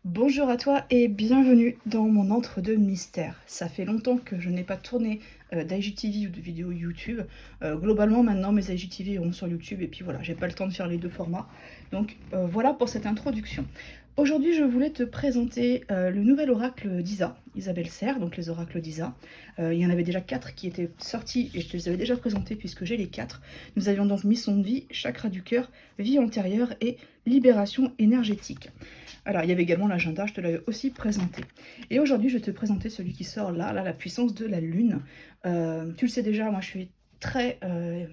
Bonjour à toi et bienvenue dans mon entre-deux mystère. Ça fait longtemps que je n'ai pas tourné d'IGTV ou de vidéos YouTube. Globalement, maintenant, mes IGTV iront sur YouTube et puis voilà, j'ai pas le temps de faire les deux formats. Donc voilà pour cette introduction. Aujourd'hui, je voulais te présenter le nouvel oracle d'Isa, Isabelle Serre, donc les oracles d'Isa. Il y en avait déjà 4 qui étaient sortis et je te les avais déjà présentés puisque j'ai les 4. Nous avions donc mission de vie, chakra du cœur, vie antérieure et libération énergétique. Alors, il y avait également l'agenda, je te l'avais aussi présenté. Et aujourd'hui, je vais te présenter celui qui sort là, la puissance de la Lune. Tu le sais déjà, moi je suis très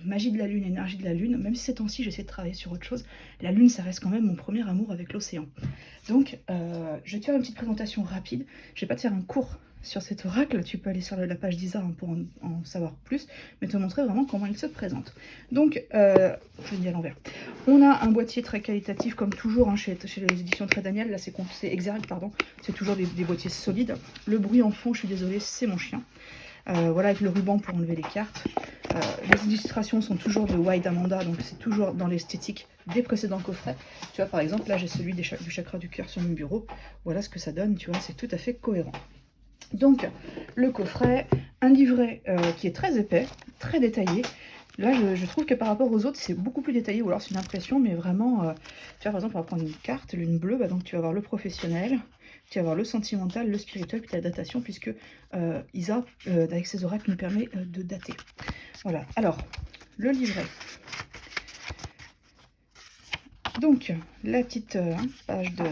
magie de la Lune, énergie de la Lune, même si ces temps-ci j'essaie de travailler sur autre chose. La Lune, ça reste quand même mon premier amour avec l'océan. Donc, je vais te faire une petite présentation rapide. Je vais pas te faire un cours sur cet oracle, tu peux aller sur la page d'Isa pour en savoir plus, mais te montrer vraiment comment il se présente. Donc, je vais dire à l'envers. On a un boîtier très qualitatif, comme toujours, hein, chez les éditions Très Daniel, là c'est Exarch, pardon, c'est toujours des boîtiers solides. Le bruit en fond, je suis désolée, c'est mon chien. Voilà, avec le ruban pour enlever les cartes. Les illustrations sont toujours de White Amanda, donc c'est toujours dans l'esthétique des précédents coffrets. Tu vois, par exemple, là j'ai celui du chakra du cœur sur mon bureau. Voilà ce que ça donne, tu vois, c'est tout à fait cohérent. Donc, le coffret, un livret qui est très épais, très détaillé. Là, je trouve que par rapport aux autres, c'est beaucoup plus détaillé, ou alors c'est une impression, mais vraiment, tu vois, par exemple, on va prendre une carte, l'une bleue, bah, donc tu vas avoir le professionnel, tu vas avoir le sentimental, le spirituel, puis la datation, puisque Isa, avec ses oracles, nous permet de dater. Voilà, alors, le livret. Donc, la petite page de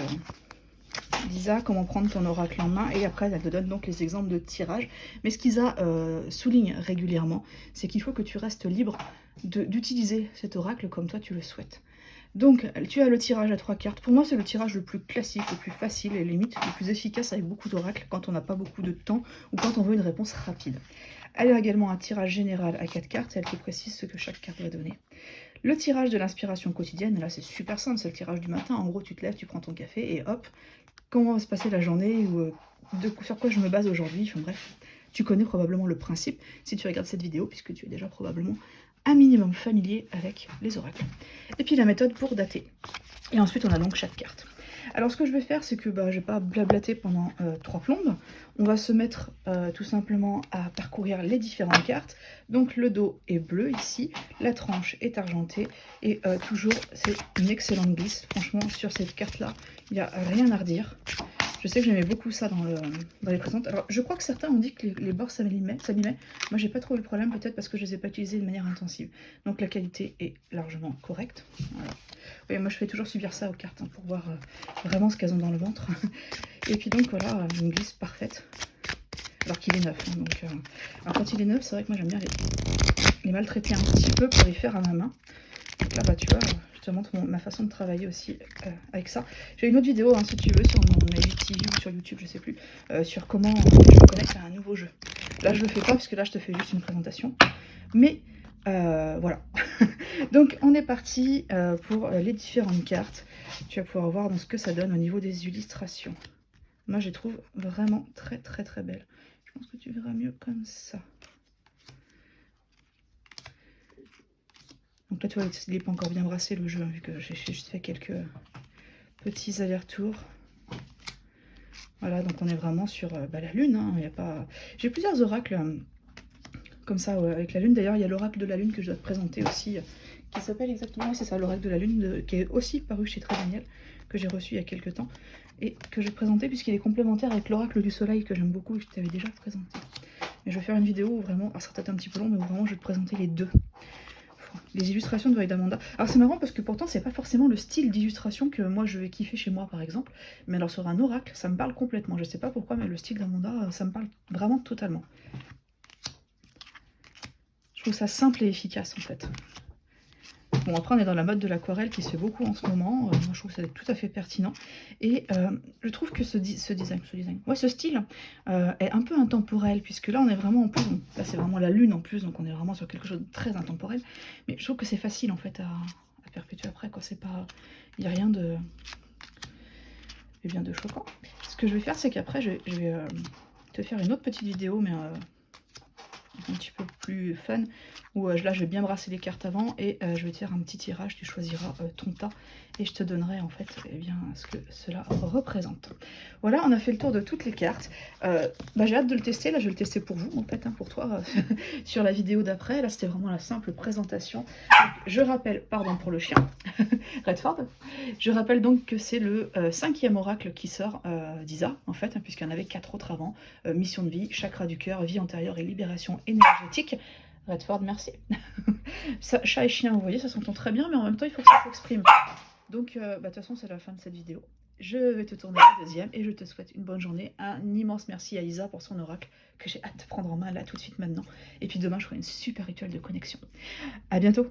d'Isa, comment prendre ton oracle en main, et après elle te donne donc les exemples de tirage. Mais ce qu'Isa souligne régulièrement, c'est qu'il faut que tu restes libre d'utiliser cet oracle comme toi tu le souhaites. Donc tu as le tirage à 3 cartes. Pour moi c'est le tirage le plus classique, le plus facile et limite le plus efficace avec beaucoup d'oracles quand on n'a pas beaucoup de temps ou quand on veut une réponse rapide. Elle a également un tirage général à 4 cartes, elle te précise ce que chaque carte va donner. Le tirage de l'inspiration quotidienne, là c'est super simple, c'est le tirage du matin. En gros tu te lèves, tu prends ton café et hop, comment va se passer la journée ou sur quoi je me base aujourd'hui. Enfin bref, tu connais probablement le principe si tu regardes cette vidéo, puisque tu es déjà probablement un minimum familier avec les oracles. Et puis la méthode pour dater. Et ensuite, on a donc chaque carte. Alors ce que je vais faire, c'est que je ne vais pas blablater pendant 3 plombes. On va se mettre tout simplement à parcourir les différentes cartes. Donc le dos est bleu ici, la tranche est argentée et toujours c'est une excellente glisse. Franchement, sur cette carte-là, il n'y a rien à redire. Je sais que j'aimais beaucoup ça dans les présentes. Alors, je crois que certains ont dit que les bords s'abîmaient. Moi, j'ai pas trop eu le problème, peut-être parce que je les ai pas utilisés de manière intensive. Donc, la qualité est largement correcte. Voilà. Oui, moi, je fais toujours subir ça aux cartes pour voir vraiment ce qu'elles ont dans le ventre. Et puis, donc, voilà, une glisse parfaite. Alors qu'il est neuf. Hein, donc, alors, quand il est neuf, c'est vrai que moi, j'aime bien les maltraiter un petit peu pour les faire à ma main. Donc là, tu vois, je te montre ma façon de travailler aussi avec ça. J'ai une autre vidéo, hein, si tu veux, sur mon IGTV ou sur YouTube, je sais plus, sur comment je me connecte à un nouveau jeu. Là, je le fais pas, parce que là, je te fais juste une présentation. Mais voilà. Donc, on est parti pour les différentes cartes. Tu vas pouvoir voir ce que ça donne au niveau des illustrations. Moi, je les trouve vraiment très, très, très belles. Je pense que tu verras mieux comme ça. Donc là, tu vois, il n'est pas encore bien brassé le jeu, hein, vu que j'ai juste fait quelques petits allers-retours. Voilà, donc on est vraiment sur la Lune. Hein, y a pas... J'ai plusieurs oracles comme ça avec la Lune. D'ailleurs, il y a l'oracle de la Lune que je dois te présenter aussi, qui s'appelle exactement, c'est ça, l'oracle de la Lune, qui est aussi paru chez Très Daniel, que j'ai reçu il y a quelques temps, et que je vais te présenter puisqu'il est complémentaire avec l'oracle du Soleil, que j'aime beaucoup et que je t'avais déjà présenté. Mais je vais faire une vidéo où vraiment, alors ça va être un petit peu long, mais où vraiment je vais te présenter les deux. Les illustrations de White Amanda. Alors c'est marrant parce que pourtant c'est pas forcément le style d'illustration que moi je vais kiffer chez moi par exemple. Mais alors sur un oracle, ça me parle complètement. Je sais pas pourquoi, mais le style d'Amanda, ça me parle vraiment totalement. Je trouve ça simple et efficace en fait. Bon, après on est dans la mode de l'aquarelle qui se fait beaucoup en ce moment. Moi je trouve que c'est tout à fait pertinent. Et je trouve que ce style est un peu intemporel, puisque là on est vraiment en plus, là c'est vraiment la lune en plus, donc on est vraiment sur quelque chose de très intemporel. Mais je trouve que c'est facile en fait à perpétuer après, quoi. C'est pas, il n'y a rien de choquant. Ce que je vais faire, c'est qu'après je vais te faire une autre petite vidéo, mais un petit peu plus fun, où là je vais bien brasser les cartes avant et je vais te faire un petit tirage, tu choisiras ton tas et je te donnerai en fait eh bien, ce que cela représente. Voilà, on a fait le tour de toutes les cartes. J'ai hâte de le tester, là je vais le tester pour vous en fait, pour toi, sur la vidéo d'après. Là c'était vraiment la simple présentation. Donc, je rappelle, pardon pour le chien, Redford, je rappelle donc que c'est le 5e oracle qui sort d'Isa, en fait, puisqu'il y en avait 4 autres avant. Mission de vie, chakra du cœur, vie antérieure et libération énergétique. Redford, merci. Ça, chat et chien, vous voyez, ça s'entend très bien, mais en même temps, il faut que ça s'exprime. Donc, de toute façon, c'est la fin de cette vidéo. Je vais te tourner la deuxième et je te souhaite une bonne journée. Un immense merci à Isa pour son oracle que j'ai hâte de prendre en main là tout de suite maintenant. Et puis demain, je ferai une super rituel de connexion. À bientôt.